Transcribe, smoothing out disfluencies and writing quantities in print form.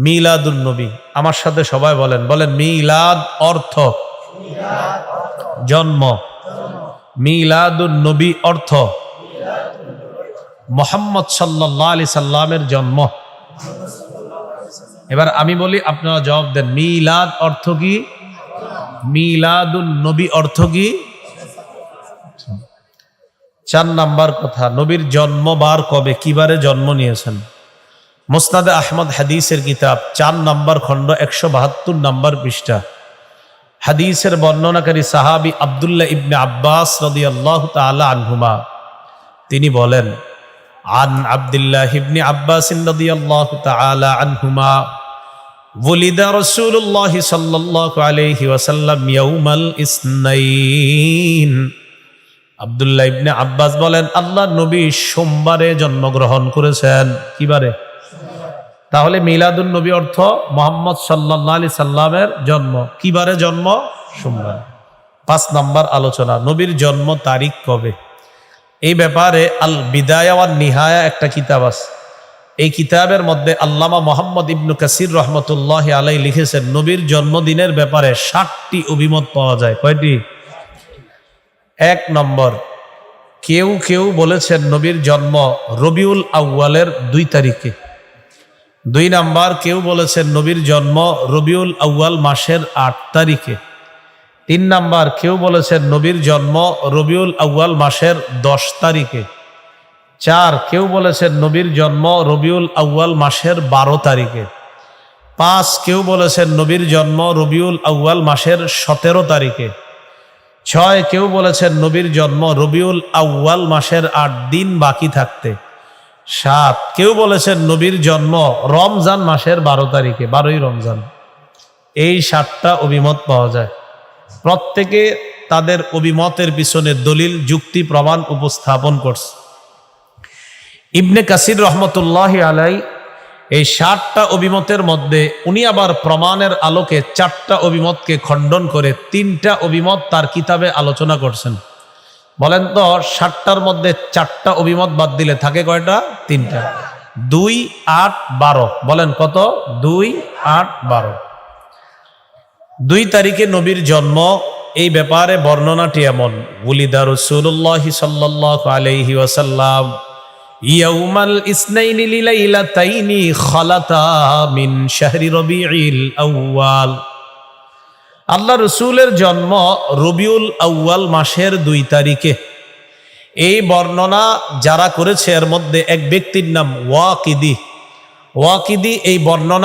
মিলাদুন নবী। আমার সাথে সবাই বলেন, বলেন মিলাদ অর্থ জন্ম, মিলাদুন নবী অর্থ মুহাম্মদ সাল্লাল্লাহু আলাইহি সাল্লামের জন্ম। এবার আমি বলি, আপনারা জবাব দেন, মিলাদ অর্থ কি? মিলাদুন নবী অর্থ কি? 4 নাম্বার কথা, নবীর জন্মবার কবে, কিবারে জন্ম নিয়েছেন? মুসনাদে আহমদ হাদিসের কিতাব 4 নাম্বার খণ্ড 172 নাম্বার পৃষ্ঠা। হাদিসের বর্ণনাকারী সাহাবী আব্দুল্লাহ ইবনে আব্বাস রাদিয়াল্লাহু তাআলা আনহুমা তিনি বলেন, আন আব্দুল্লাহ ইবনে আব্বাস রাদিয়াল্লাহু তাআলা আনহুমা ওয়ালিদা রাসূলুল্লাহ সাল্লাল্লাহু আলাইহি ওয়াসাল্লাম ইয়াউমাল ইসনাইন। আব্দুল্লাহ ইবনে আব্বাস বলেন, আল্লাহর নবী সোমবারে জন্মগ্রহণ করেছেন। কিবারে? তাহলে মিলাদুন নবী অর্থ মুহাম্মদ সাল্লাল্লাহু আলাইহি সাল্লামের জন্ম। কিবারে জন্ম? সোমবার। 5 নাম্বার আলোচনা, নবীর জন্ম তারিখ কবে। এই ব্যাপারে আল বিদায়া ওয়ান নিহায়া একটা কিতাব আছে। এই কিতাবের মধ্যে আল্লামা মুহাম্মদ ইবনে কাসির রহমতুল্লাহি আলাইহি লিখেছেন, নবীর জন্মদিনের ব্যাপারে 60টি অভিমত পাওয়া যায়। কয়টি? 1 নম্বর, কেউ কেউ বলেছেন নবীর জন্ম রবিউল আউয়ালের 2 তারিখে। 2 নাম্বার, কেউ বলেছেন নবীর জন্ম রবিউল আউয়াল মাসের 8 তারিখে। 3 নাম্বার, কেউ বলেছেন নবীর জন্ম রবিউল আউয়াল মাসের 10 তারিখে। 4, কেউ বলেছেন নবীর জন্ম রবিউল আউয়াল মাসের 12 তারিখে। 5, কেউ বলেছেন নবীর জন্ম রবিউল আউয়াল মাসের 17 তারিখে। 6, কেউ বলেছেন নবীর জন্ম রবিউল আউয়াল মাসের 8 দিন বাকি থাকতে। 7, কেউ বলেছেন নবীর জন্ম রমজান মাসের 12 তারিখে, 12ই রমজান। এই 7টা অভিমত পাওয়া যায়। প্রত্যেকে তাদের অভিমতের পিছনে দলিল, যুক্তি, প্রমাণ উপস্থাপন করছে। ইবনে কাসির রহমতুল্লাহি আলাইহি এই 7টা অভিমতের মধ্যে উনি আবার প্রমাণের আলোকে 4টা অভিমতকে খণ্ডন করে 3টা অভিমত তার কিতাবে আলোচনা করছেন। বলেন তো, 7টার মধ্যে 4টা অভিমত বাদ দিলে থাকে কয়টা? 3টা। 2, 8, 12। বলেন কত? 2, 8, 12। 2 তারিখে নবীর জন্ম। এই ব্যাপারে বর্ণনাটি এমন, ওয়ালিদা রাসূলুল্লাহ সাল্লাল্লাহু আলাইহি ওয়াসাল্লাম ইয়াউমাল ইসনাইনি লিলাইলাতাইনি খালাতা মিন শাহরি রবিউল আউয়াল। আল্লাহ রসুলের জন্ম রবিউল আউয়াল মাসের 2 তারিখে। এই বর্ণনা যারা করেছে এর মধ্যে এক ব্যক্তির নাম ওয়াকিদি। ওয়াকিদি এই বর্ণনা